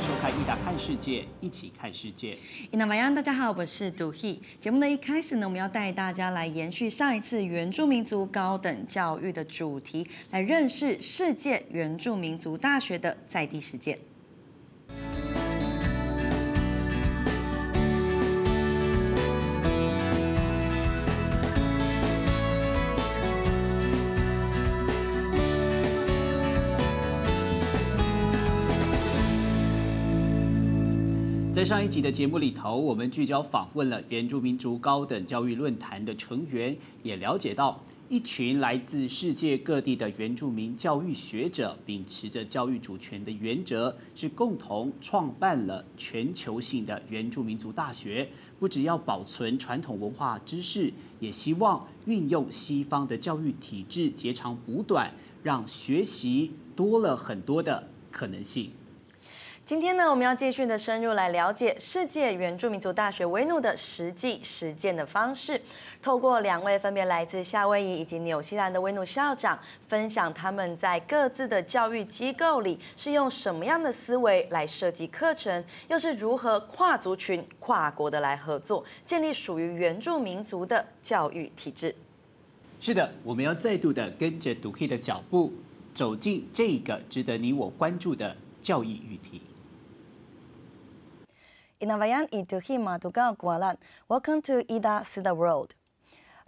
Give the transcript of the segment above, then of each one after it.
收看《ITA看世界》，一起看世界。大家好，我是杜希。节目的一开始呢，我们要带大家来延续上一次原住民族高等教育的主题，来认识世界原住民族大学的在地实践。在上一集的节目里头，我们聚焦访问了原住民族高等教育论坛的成员，也了解到一群来自世界各地的原住民教育学者，秉持着教育主权的原则，是共同创办了全球性的原住民族大学。不只要保存传统文化知识，也希望运用西方的教育体制，截长补短，让学习多了很多的可能性。今天呢，我们要继续的深入来了解世界原住民族大学维努的实际实践的方式，透过两位分别来自夏威夷以及纽西兰的维努校长，分享他们在各自的教育机构里是用什么样的思维来设计课程，又是如何跨族群、跨国的来合作，建立属于原住民族的教育体制。是的，我们要再度的跟着杜 K 的脚步，走进这个值得你我关注的教育议题。Inavayan ituhi matuga gualan. Welcome to ITA See the World.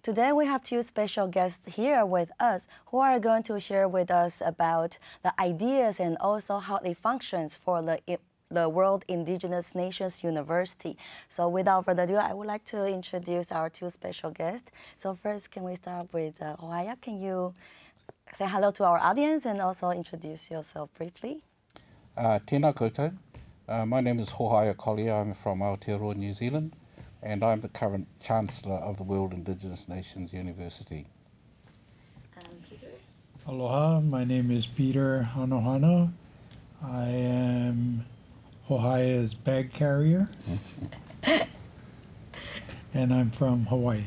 Today we have two special guests here with us who are going to share with us about the ideas and also how it functions for the World Indigenous Nations University. So without further ado, I would like to introduce our two special guests. So first, can we start with Hohaya? Can you say hello to our audience and also introduce yourself briefly? Tēnā koutou. My name is Hohaya Collier. I'm from Aotearoa, New Zealand, and I'm the current Chancellor of the World Indigenous Nations University. Peter? Aloha, my name is Peter Hanohano. I am Hohaya's bag carrier, and I'm from Hawaii.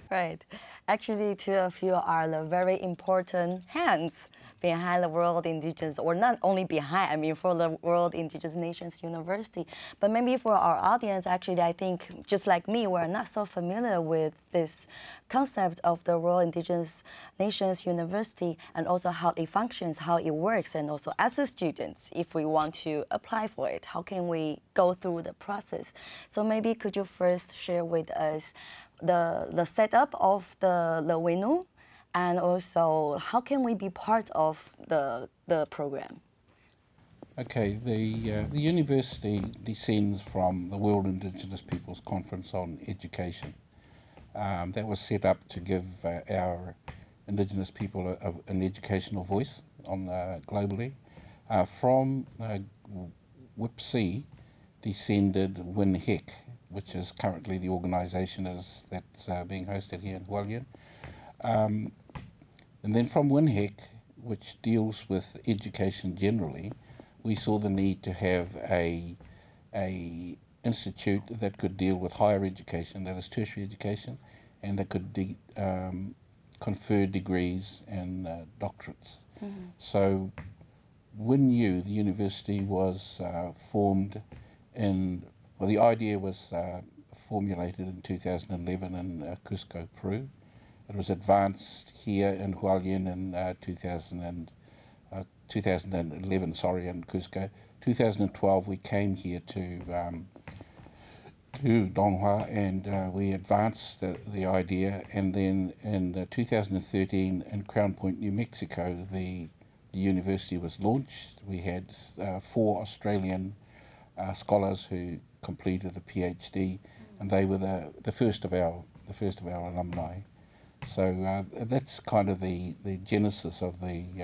Right. Actually, two of you are the very important hands behind the World Indigenous, or not only behind, I mean for the World Indigenous Nations University. But maybe for our audience, actually, I think just like me, we're not so familiar with this concept of the World Indigenous Nations University and also how it functions, how it works, and also as a students, if we want to apply for it, how can we go through the process? So maybe could you first share with us the setup of the WINU, and also how can we be part of the program? Okay, the university descends from the World Indigenous Peoples Conference on Education. That was set up to give our Indigenous people an educational voice globally. From WIPC descended WINHEC, which is currently the organisation that's being hosted here in Hualien. And then from WINHEC, which deals with education generally, we saw the need to have a institute that could deal with higher education, that is tertiary education, and that could confer degrees and doctorates. Mm-hmm. So WINU, the university, was formed well, the idea was formulated in 2011 in Cusco, Peru. It was advanced here in Hualien in 2011, in Cusco. 2012 we came here to Donghua, and we advanced the idea, and then in 2013 in Crown Point, New Mexico, the university was launched. We had 4 Australian scholars who completed a PhD, and they were the first of our alumni. So that's kind of the genesis of the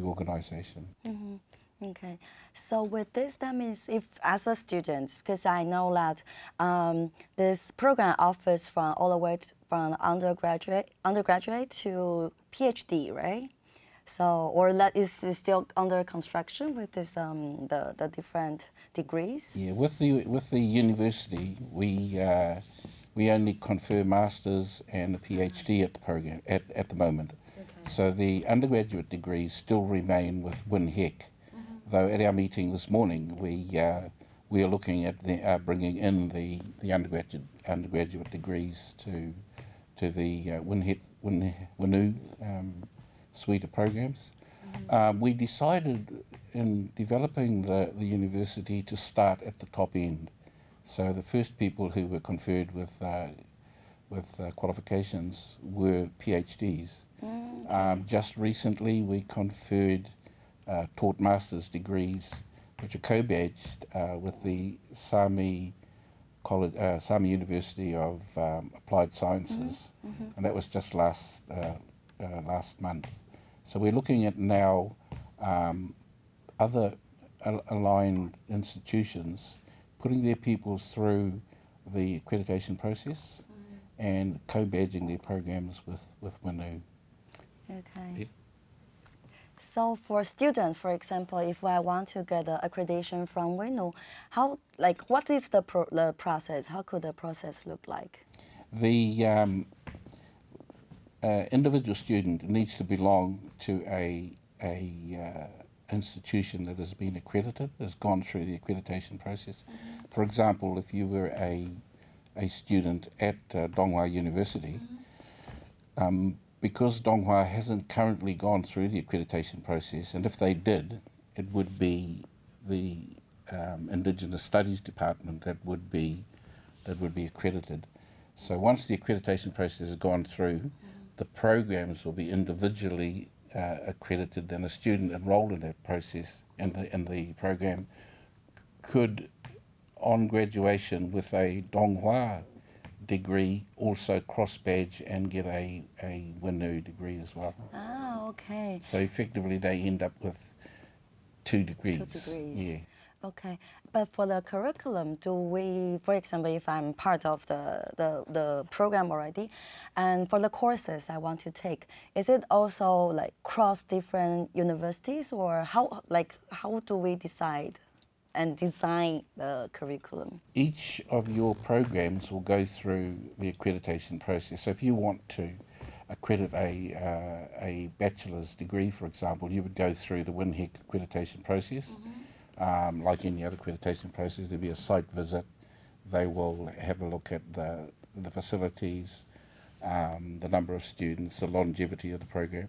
organisation. Mm-hmm. Okay, so with this, that means if as a student, because I know that this program offers from all the way from undergraduate to PhD, right? So, or that is still under construction with this the different degrees. Yeah, with the university, we only confer masters and a PhD at the program at the moment. Okay. So the undergraduate degrees still remain with WINHEC, though at our meeting this morning we are looking at bringing in the undergraduate degrees to the WNU suite of programs. We decided in developing the university to start at the top end. So the first people who were conferred with qualifications were PhDs. Just recently we conferred taught master's degrees, which are co-badged with the Sami University of Applied Sciences, and that was just last month. So we're looking at now other aligned institutions putting their pupils through the accreditation process and co-badging their programs with WNU. Okay. Yep. So for students, for example, if I want to get the accreditation from WNU, what is the process? How could the process look like? The individual student needs to belong to a institution that has been accredited, has gone through the accreditation process. For example, if you were a student at Donghua University, because Donghua hasn't currently gone through the accreditation process, and if they did, it would be the Indigenous Studies Department that would be accredited. So once the accreditation process has gone through, the programs will be individually accredited. Then a student enrolled in that process and the program could, on graduation with a Donghua degree, also cross-badge and get a WNU degree as well. Ah, okay. So effectively they end up with 2 degrees. 2 degrees. Yeah. Okay, but for the curriculum, do we, for example, if I'm part of the program already, and for the courses I want to take, is it also like cross different universities, or how do we decide and design the curriculum? Each of your programs will go through the accreditation process. So if you want to accredit a bachelor's degree, for example, you would go through the WNHEC accreditation process. Like any other accreditation process, there'll be a site visit. They will have a look at the facilities, the number of students, the longevity of the program,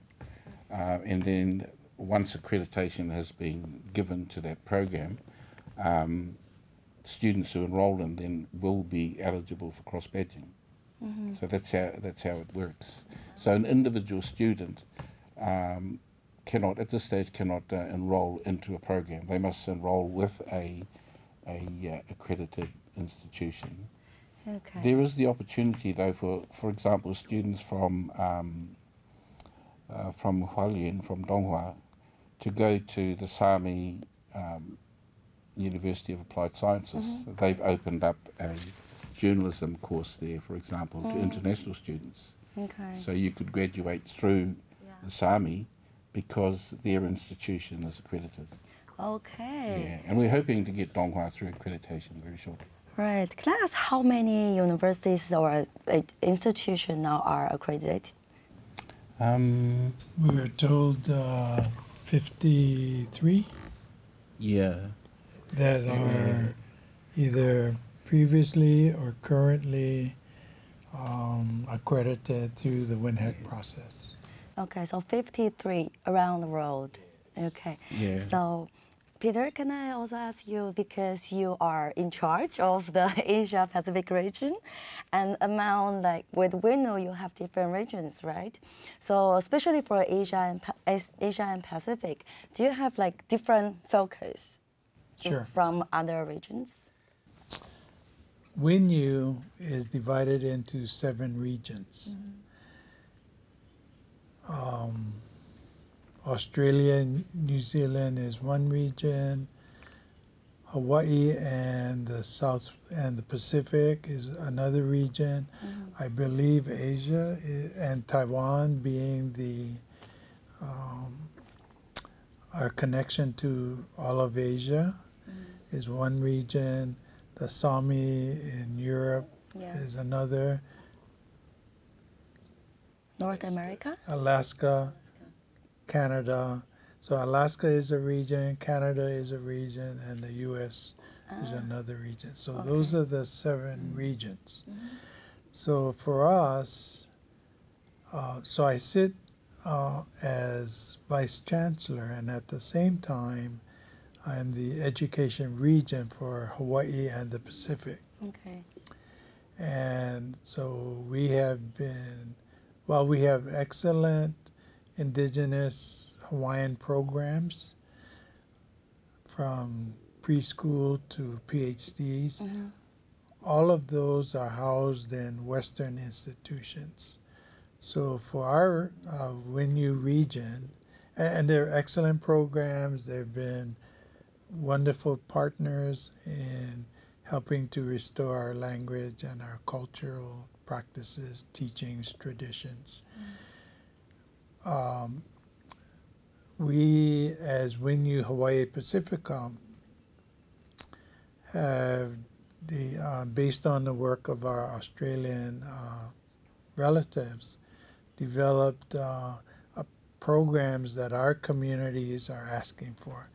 and then once accreditation has been given to that program, students who enroll in then will be eligible for cross-badging. So that's how it works. So an individual student at this stage cannot enroll into a program. They must enroll with a accredited institution. Okay. There is the opportunity, though, for example, students from Hualien, from Donghua, to go to the Sami University of Applied Sciences. They've opened up a journalism course there, for example, to international students. Okay. So you could graduate through the Sami because their institution is accredited. Okay. Yeah, and we're hoping to get Donghua through accreditation very shortly. Right. Can I ask how many universities or institutions now are accredited? We were told 53 Yeah. that are either previously or currently accredited through the WNHEC process. Okay, so 53 around the world. Okay. Yeah. So, Peter, can I also ask you, because you are in charge of the Asia Pacific region, and among with WNU you have different regions, right? So especially for Asia and Pacific, do you have different focus Sure. from other regions? WNU is divided into 7 regions. Australia and New Zealand is one region. Hawaii and the South and the Pacific is another region. I believe Asia and Taiwan being our connection to all of Asia is one region. The Sami in Europe is another. North America? Alaska, Canada. So Alaska is a region, Canada is a region, and the U.S. is another region. So those are the 7 regions. So for us, so I sit as Vice Chancellor, and at the same time, I'm the Education Region for Hawaii and the Pacific. Okay. And so we have been, well, we have excellent indigenous Hawaiian programs from preschool to PhDs. All of those are housed in Western institutions. So for our WINU region, and they're excellent programs, they've been wonderful partners in helping to restore our language and our cultural practices, teachings, traditions. We, as WINU Hawaii Pacificum, have based on the work of our Australian relatives, developed programs that our communities are asking for.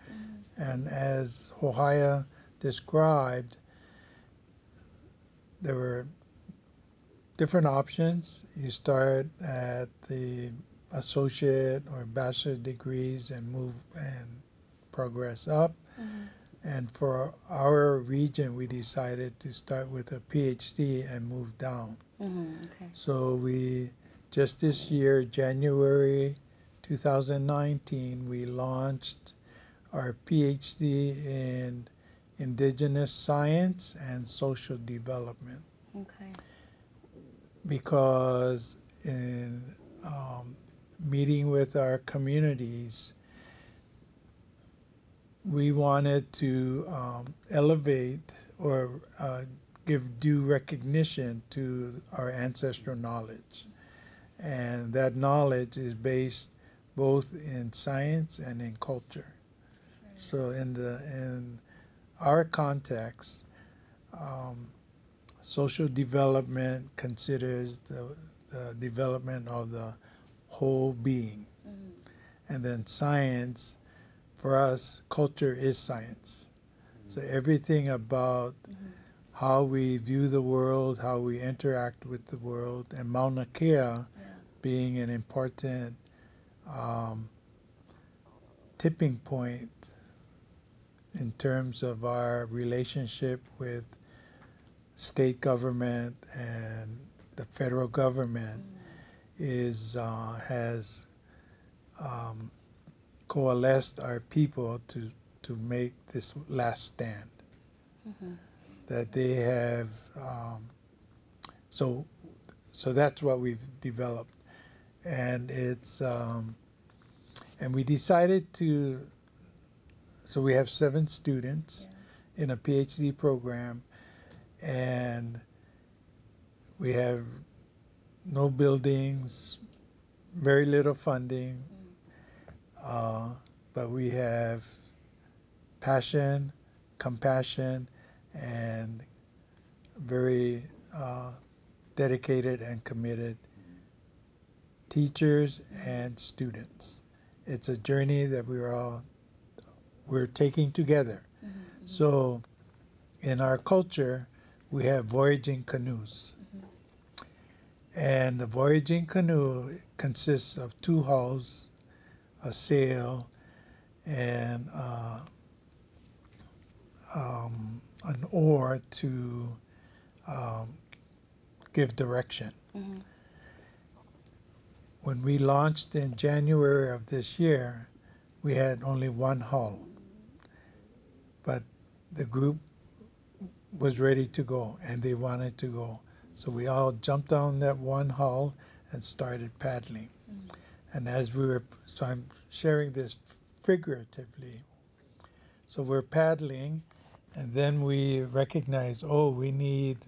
And as Hohaya described, there were different options. You start at the associate or bachelor degrees and move and progress up. And for our region, we decided to start with a PhD and move down. Okay. So we, just this year, January 2019, we launched our PhD in Indigenous Science and Social Development. Okay. Because in meeting with our communities, we wanted to elevate or give due recognition to our ancestral knowledge. And that knowledge is based both in science and in culture. So in our context, social development considers the development of the whole being. And then science, for us, culture is science. So everything about how we view the world, how we interact with the world, and Mauna Kea being an important tipping point in terms of our relationship with state government and the federal government has coalesced our people to make this last stand. That they have, so that's what we've developed. And it's, and we decided to, so we have 7 students in a PhD program, and we have no buildings, very little funding, but we have passion, compassion, and very dedicated and committed teachers and students. It's a journey that we're taking together. So in our culture, we have voyaging canoes. And the voyaging canoe consists of 2 hulls, a sail, and an oar to give direction. When we launched in January of this year, we had only 1 hull, but the group was ready to go and they wanted to go. So we all jumped on that 1 hull and started paddling. And as we were, so I'm sharing this figuratively. So we're paddling, and then we recognize, oh, we need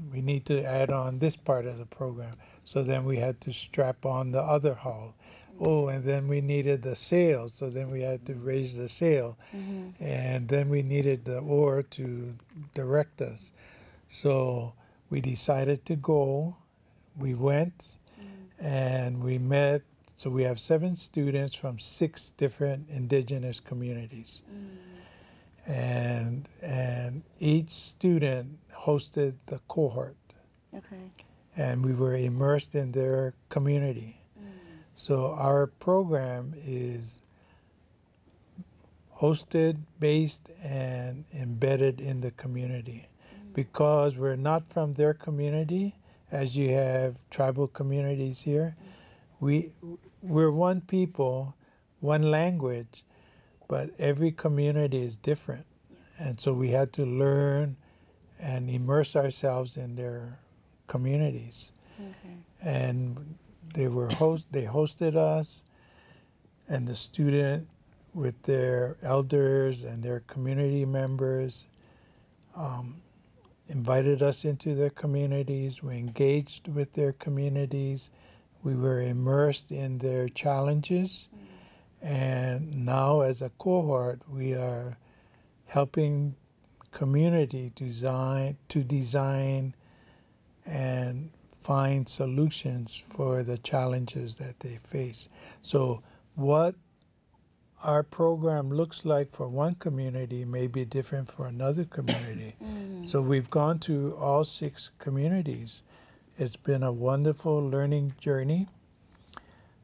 to add on this part of the program. So then we had to strap on the other hull. Oh, and then we needed the sail, so then we had to raise the sail. And then we needed the oar to direct us. So we decided to go. We went, and we met So we have 7 students from 6 different indigenous communities. And each student hosted the cohort. Okay. And we were immersed in their community. So our program is hosted, based, and embedded in the community. Because we're not from their community, as you have tribal communities here, we're one people, one language, but every community is different. And so we had to learn and immerse ourselves in their communities. Okay. And they hosted us, and the student with their elders and their community members invited us into their communities. We engaged with their communities. We were immersed in their challenges. And now as a cohort, we are helping community to design and find solutions for the challenges that they face. So what our program looks like for one community may be different for another community. So we've gone to all 6 communities. It's been a wonderful learning journey.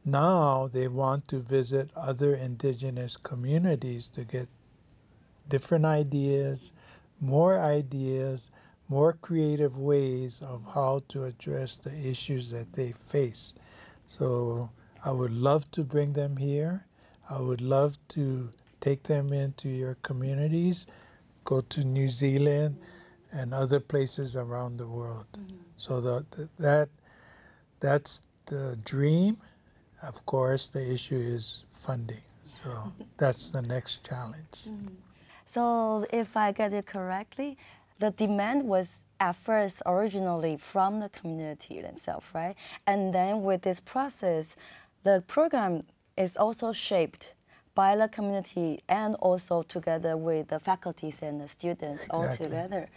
Now they want to visit other indigenous communities to get different ideas, more creative ways of how to address the issues that they face. So I would love to bring them here. I would love to take them into your communities, go to New Zealand and other places around the world. So that's the dream. Of course, the issue is funding. So that's the next challenge. So if I get it correctly, the demand was at first originally from the community themselves, right? And then with this process, the program is also shaped by the community and also together with the faculties and the students all Exactly. together.